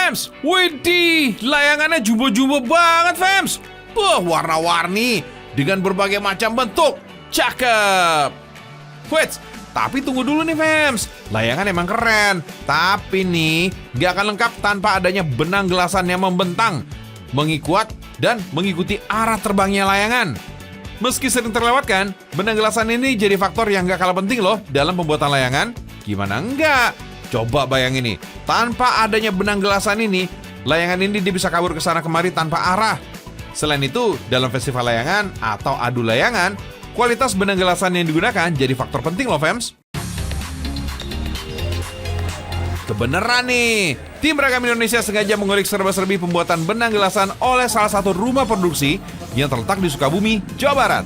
fams. Widih, layangannya jumbo-jumbo banget, fams. Warna-warni dengan berbagai macam bentuk. Cakep. Wait, tapi tunggu dulu nih, fams. Layangan emang keren, tapi nih gak akan lengkap tanpa adanya benang gelasan yang membentang, mengikuat dan mengikuti arah terbangnya layangan. Meski sering terlewatkan, benang gelasan ini jadi faktor yang gak kalah penting loh dalam pembuatan layangan. Gimana enggak? Coba bayangin nih, tanpa adanya benang gelasan ini, layangan ini dia bisa kabur ke sana kemari tanpa arah. Selain itu, dalam festival layangan atau adu layangan, kualitas benang gelasan yang digunakan jadi faktor penting loh, fams. Kebeneran nih, tim Beragam Indonesia sengaja mengulik serba-serbi pembuatan benang gelasan oleh salah satu rumah produksi yang terletak di Sukabumi, Jawa Barat.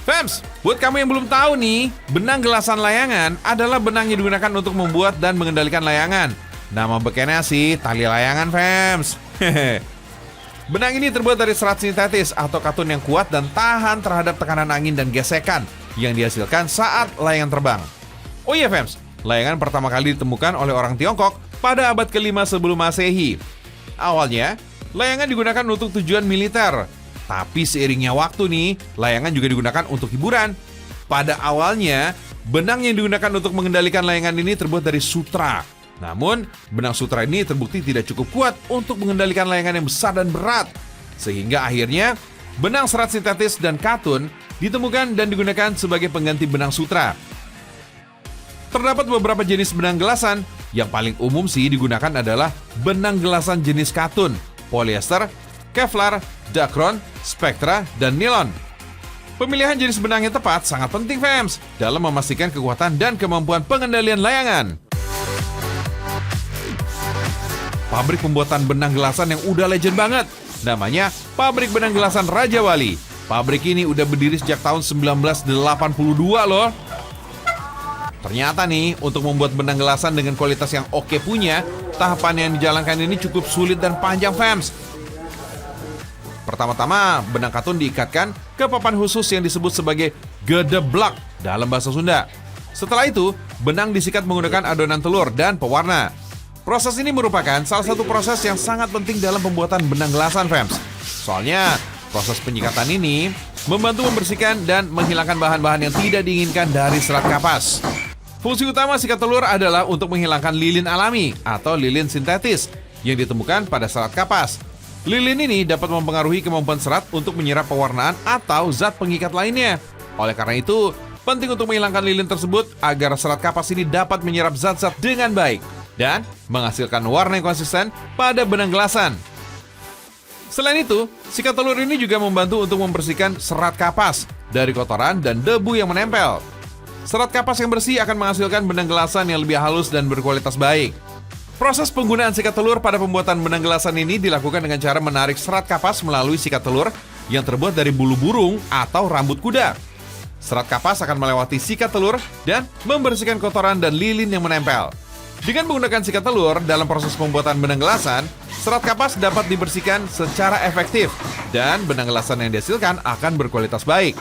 Fams, buat kamu yang belum tahu nih, benang gelasan layangan adalah benang yang digunakan untuk membuat dan mengendalikan layangan. Nama bekennya sih tali layangan, fams. Benang ini terbuat dari serat sintetis atau katun yang kuat dan tahan terhadap tekanan angin dan gesekan yang dihasilkan saat layangan terbang. Oh iya, fams, layangan pertama kali ditemukan oleh orang Tiongkok pada abad ke-5 sebelum Masehi. Awalnya, layangan digunakan untuk tujuan militer. Tapi seiringnya waktu nih, layangan juga digunakan untuk hiburan. Pada awalnya, benang yang digunakan untuk mengendalikan layangan ini terbuat dari sutra. Namun, benang sutra ini terbukti tidak cukup kuat untuk mengendalikan layangan yang besar dan berat. Sehingga akhirnya, benang serat sintetis dan katun ditemukan dan digunakan sebagai pengganti benang sutra. Terdapat beberapa jenis benang gelasan. Yang paling umum sih digunakan adalah benang gelasan jenis katun, polyester, Kevlar, Dacron, Spectra, dan nilon. Pemilihan jenis benang yang tepat sangat penting, fams, dalam memastikan kekuatan dan kemampuan pengendalian layangan. Pabrik pembuatan benang gelasan yang udah legend banget, namanya Pabrik Benang Gelasan Raja Wali. Pabrik ini udah berdiri sejak tahun 1982 loh. Ternyata nih, untuk membuat benang gelasan dengan kualitas yang oke punya, tahapan yang dijalankan ini cukup sulit dan panjang, fams. Pertama-tama, benang katun diikatkan ke papan khusus yang disebut sebagai gedeblak dalam bahasa Sunda. Setelah itu, benang disikat menggunakan adonan telur dan pewarna. Proses ini merupakan salah satu proses yang sangat penting dalam pembuatan benang gelasan, fams. Soalnya, proses penyikatan ini membantu membersihkan dan menghilangkan bahan-bahan yang tidak diinginkan dari serat kapas. Fungsi utama sikat telur adalah untuk menghilangkan lilin alami atau lilin sintetis yang ditemukan pada serat kapas. Lilin ini dapat mempengaruhi kemampuan serat untuk menyerap pewarnaan atau zat pengikat lainnya. Oleh karena itu, penting untuk menghilangkan lilin tersebut agar serat kapas ini dapat menyerap zat-zat dengan baik dan menghasilkan warna yang konsisten pada benang gelasan. Selain itu, sikat telur ini juga membantu untuk membersihkan serat kapas dari kotoran dan debu yang menempel. Serat kapas yang bersih akan menghasilkan benang gelasan yang lebih halus dan berkualitas baik. Proses penggunaan sikat telur pada pembuatan benang gelasan ini dilakukan dengan cara menarik serat kapas melalui sikat telur yang terbuat dari bulu burung atau rambut kuda. Serat kapas akan melewati sikat telur dan membersihkan kotoran dan lilin yang menempel. Dengan menggunakan sikat telur dalam proses pembuatan benang gelasan, serat kapas dapat dibersihkan secara efektif dan benang gelasan yang dihasilkan akan berkualitas baik.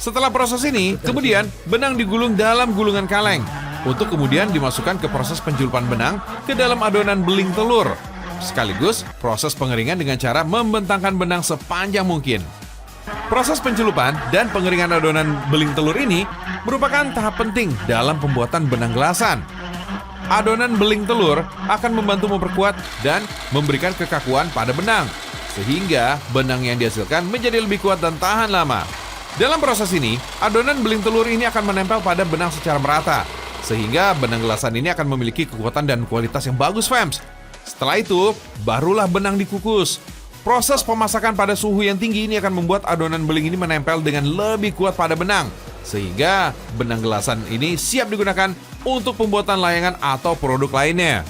Setelah proses ini, kemudian benang digulung dalam gulungan kaleng untuk kemudian dimasukkan ke proses penjulupan benang ke dalam adonan beling telur. Sekaligus proses pengeringan dengan cara membentangkan benang sepanjang mungkin. Proses pencelupan dan pengeringan adonan beling telur ini merupakan tahap penting dalam pembuatan benang gelasan. Adonan beling telur akan membantu memperkuat dan memberikan kekakuan pada benang, sehingga benang yang dihasilkan menjadi lebih kuat dan tahan lama. Dalam proses ini, adonan beling telur ini akan menempel pada benang secara merata, sehingga benang gelasan ini akan memiliki kekuatan dan kualitas yang bagus, fams. Setelah itu, barulah benang dikukus. Proses pemasakan pada suhu yang tinggi ini akan membuat adonan beling ini menempel dengan lebih kuat pada benang, sehingga benang gelasan ini siap digunakan untuk pembuatan layangan atau produk lainnya.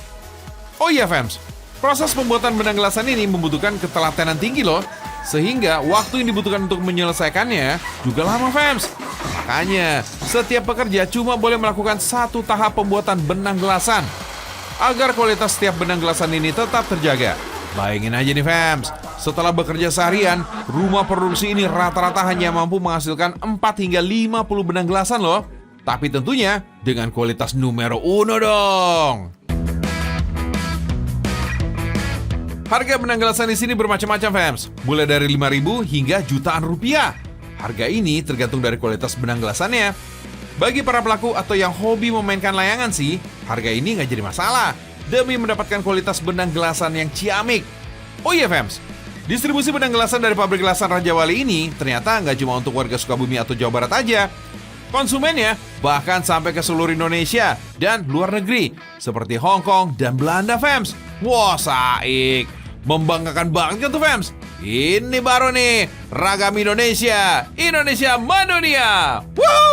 Oh iya, fams, proses pembuatan benang gelasan ini membutuhkan ketelatenan tinggi loh, sehingga waktu yang dibutuhkan untuk menyelesaikannya juga lama, fams. Makanya, setiap pekerja cuma boleh melakukan satu tahap pembuatan benang gelasan agar kualitas setiap benang gelasan ini tetap terjaga. Bayangin aja nih, fams, setelah bekerja seharian, rumah produksi ini rata-rata hanya mampu menghasilkan 4 hingga 50 benang gelasan loh. Tapi tentunya dengan kualitas numero uno dong. Harga benang gelasan di sini bermacam-macam, fans. Mulai dari 5.000 hingga jutaan rupiah. Harga ini tergantung dari kualitas benang gelasannya. Bagi para pelaku atau yang hobi memainkan layangan sih, harga ini nggak jadi masalah demi mendapatkan kualitas benang gelasan yang ciamik. Oh iya, fans. Distribusi benang gelasan dari pabrik gelasan Raja Wali ini ternyata nggak cuma untuk warga Sukabumi atau Jawa Barat aja. Konsumennya bahkan sampai ke seluruh Indonesia dan luar negeri seperti Hong Kong dan Belanda, fams. Wah, saik. Membanggakan banget kan tuh, fams. Ini baru nih, Ragam Indonesia, Indonesia Mendunia. Woo!